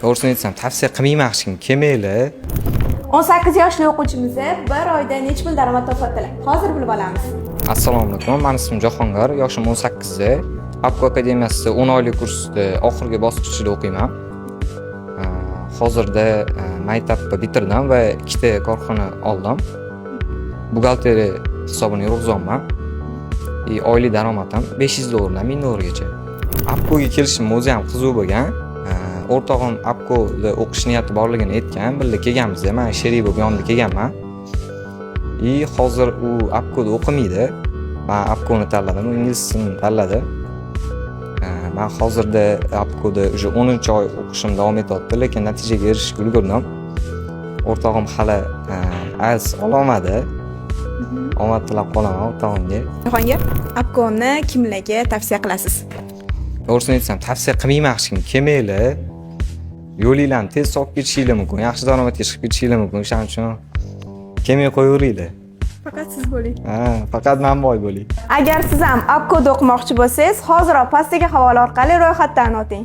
To'g'risini aytsam, tavsiya qilmayman hech kim kelmanglar. 18 yoshli o'quvchimizni bir oyda necha pul daromad topadilar? Hozir bilib olamiz. Assalomu alaykum. Meni ismim Jahongir, yoshim 18 da. Apko akademiyasida 10 oylik kursda oxirgi bosqichda o'qiyman. Hozirda maktabni bitirdim va ikkita korxona oldim. Buxgalteriya hisobini yurg'izyapman. Oylik daromadim $500 dan $1000 gacha. Apkoga kelishim o'zi ham qiziq bo'lgan. O'rtog'im Apkoda o'qish niyati borligini aytgan, birga kelganmiz. Men sherik bo'lib yonida kelganman. Hozir u Apkoda o'qimaydi. Men Apkoni tanladim, u ingliz tilini tanladi. Men hozirda Apkoda уже 10-oy o'qishim davom etyapti, lekin natijaga erishishga ulgurdim. O'rtog'im hali IELTS ololmadi. Omad tilab qolaman o'rtog'imga. Jahongir, Apkoni kimlarga tavsiya qilasiz? To'g'risini aytsam, tavsiya qilmayman hech kim kelmanglar. Yo'linglarni tez olib ketishinglar mumkin, yaxshi daromadga chiqib ketishinglar mumkin. Shuning uchun kelmay qo'yaveringlar. Faqat siz bo'ling. Faqat men boy bo'ling. Agar siz ham Apkoda o'qimoqchi bo'lsangiz, hoziroq pastdagi havola orqali ro'yxatdan o'ting.